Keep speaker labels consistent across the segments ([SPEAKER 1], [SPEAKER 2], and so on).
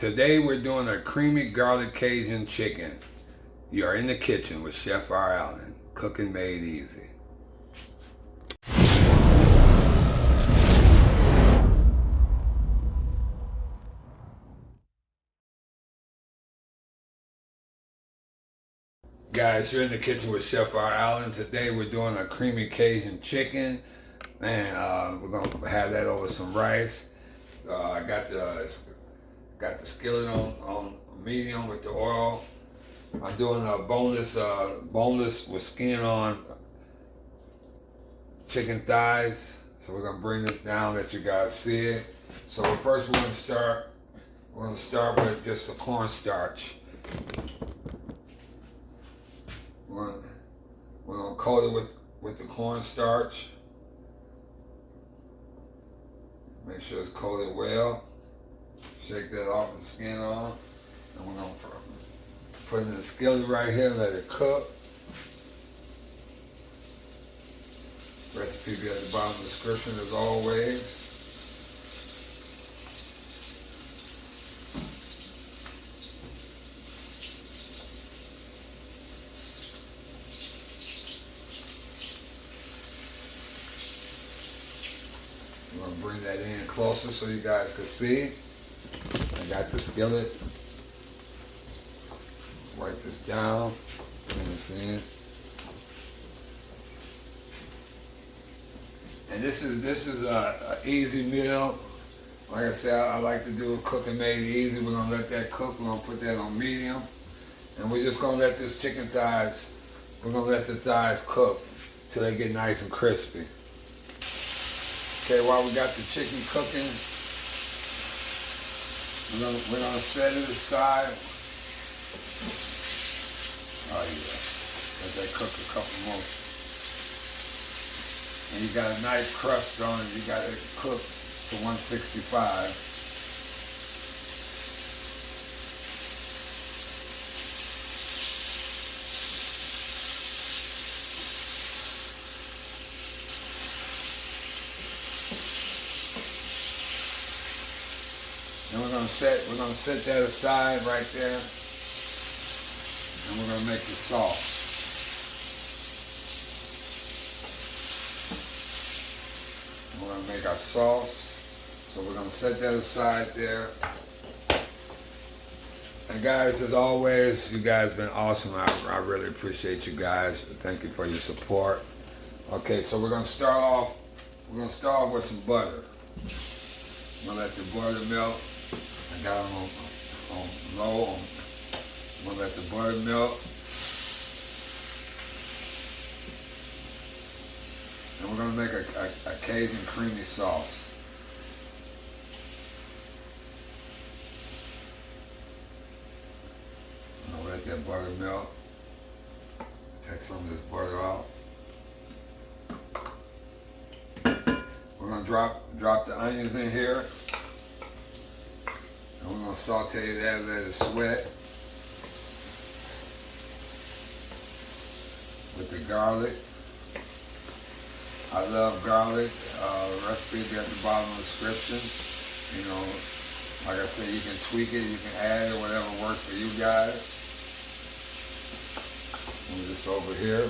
[SPEAKER 1] Today we're doing a creamy garlic Cajun chicken. You are in the kitchen with Chef R. Allen, cooking made easy. Guys, you're in the kitchen with Chef R. Allen. Today we're doing a creamy Cajun chicken. Man, we're gonna have that over some rice. I got the skillet on medium with the oil. I'm doing a boneless with skin on chicken thighs. So we're gonna bring this down, let you guys see it. So first we're gonna start with just the cornstarch. We're gonna coat it with the cornstarch. Make sure it's coated well. Shake that off with the skin on. And we're gonna put it in the skillet right here and let it cook. Recipe be at the bottom of the description as always. I'm gonna bring that in closer so you guys can see. I got the skillet. Wipe this down. Bring this in. And this is a easy meal. Like I said, I like to do cooking made easy. We're gonna let that cook. We're gonna put that on medium, and we're just gonna let this chicken thighs. We're gonna let the thighs cook till they get nice and crispy. Okay, while we got the chicken cooking, we're gonna set it aside. Oh yeah, let that cook a couple more. And you got a nice crust on it. You got it cooked to 165. And we're gonna set that aside right there. And we're gonna make the sauce. We're gonna make our sauce. So we're gonna set that aside there. And guys, as always, you guys been awesome. I really appreciate you guys. Thank you for your support. Okay, so we're gonna start off with some butter. I'm gonna let the butter melt. I got them on low. I'm gonna let the butter melt. And we're gonna make a Cajun creamy sauce. I'm gonna let that butter melt. Take some of this butter out. We're gonna drop the onions in here. And we're gonna saute that, let it sweat. With the garlic. I love garlic. Recipe be at the bottom of the description. You know, like I said, you can tweak it, you can add it, whatever works for you guys. Move this over here.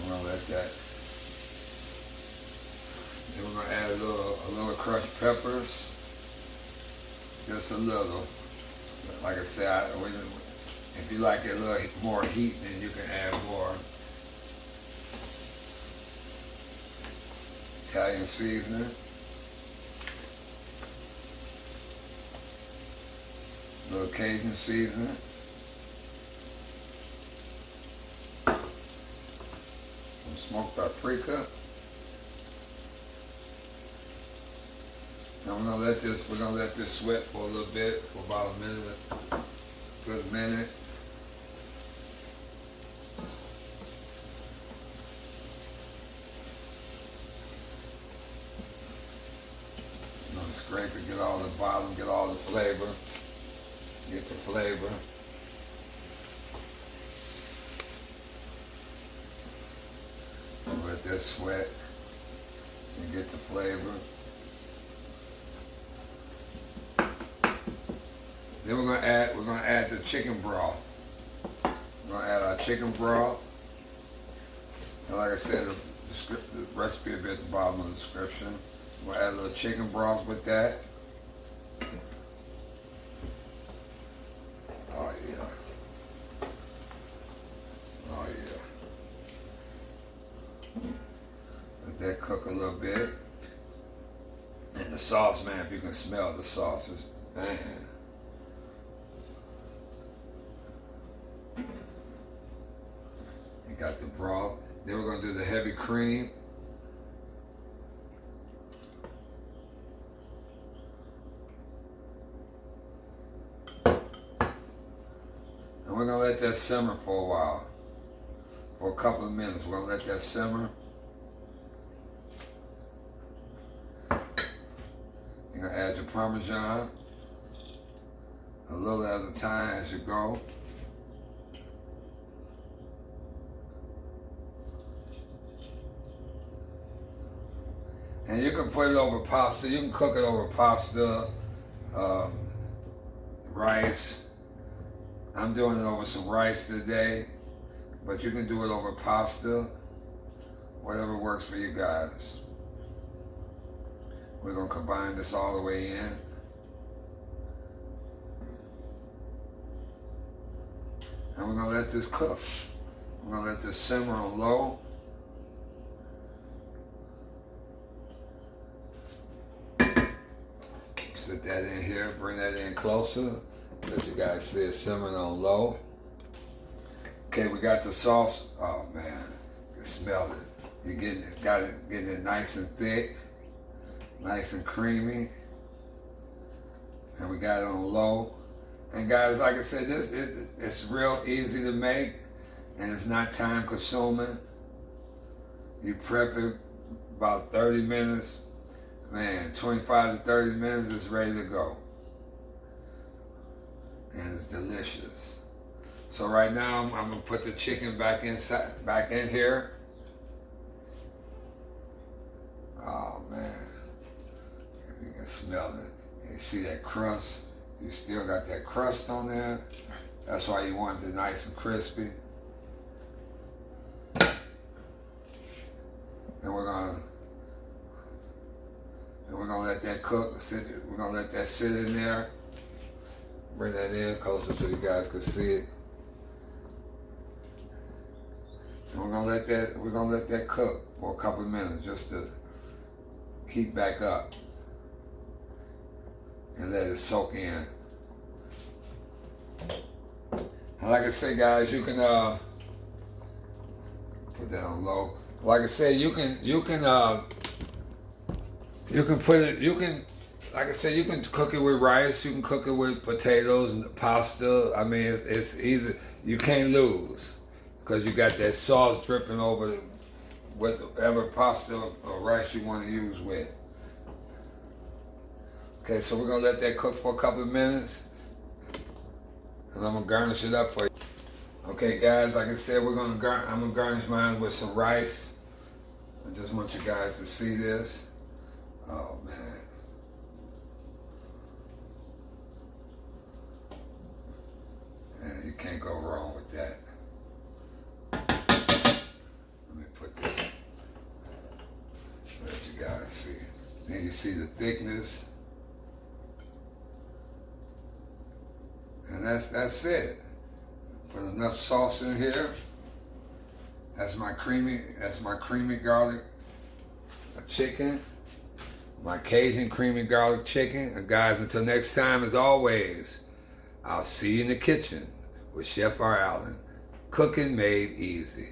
[SPEAKER 1] I'm gonna let that. Then we're gonna add a little crushed peppers. Just a little. Like I said, if you like it a little more heat, then you can add more. Italian seasoning. A little Cajun seasoning. Some smoked paprika. And we're gonna let this sweat for a little bit, for about a minute, a good minute. You're gonna scrape it, get all the bottom, get all the flavor, get the flavor. Let that sweat. and get the flavor. Then we're gonna add the chicken broth. We're gonna add our chicken broth. And like I said, the recipe will be at the bottom of the description. We'll add a little chicken broth with that. Oh yeah. Oh yeah. Let that cook a little bit. And the sauce, man, if you can smell the sauces, man. You got the broth. Then we're going to do the heavy cream. And we're going to let that simmer for a while. For a couple of minutes. We're going to let that simmer. You're going to add your Parmesan. A little at a time as you go. And you can put it over pasta. You can cook it over pasta, rice. I'm doing it over some rice today, but you can do it over pasta, whatever works for you guys. We're gonna combine this all the way in. And we're gonna let this cook. We're gonna let this simmer on low. Sit that in here, bring that in closer. Let you guys see it simmering on low. Okay, we got the sauce. Oh man, you can smell it. You're getting it, getting it nice and thick, nice and creamy. And we got it on low. And guys, like I said, it's real easy to make, and it's not time consuming. You prep it about 30 minutes. Man, 25 to 30 minutes, it's ready to go. And it's delicious. So right now, I'm gonna put the chicken back in here. Oh man, you can smell it. And you see that crust? You still got that crust on there. That's why you want it nice and crispy. And we're gonna let that cook. We're gonna let that sit in there. Bring that in closer so you guys can see it. And we're gonna let that cook for a couple of minutes just to heat back up and let it soak in. And like I say, guys, you can put that on low. Like I say, you can put it. Like I said, you can cook it with rice. You can cook it with potatoes and pasta. I mean, it's either, you can't lose because you got that sauce dripping over whatever pasta or rice you want to use with. Okay, so we're gonna let that cook for a couple of minutes, and I'm gonna garnish it up for you. Okay, guys, like I said, I'm gonna garnish mine with some rice. I just want you guys to see this. Oh man. You can't go wrong with that. Let me put this, let you guys see. Then you see the thickness. And that's it. Put enough sauce in here. That's my creamy garlic chicken. My Cajun creamy garlic chicken. And guys, until next time, as always, I'll see you in the kitchen with Chef R. Allen. Cooking made easy.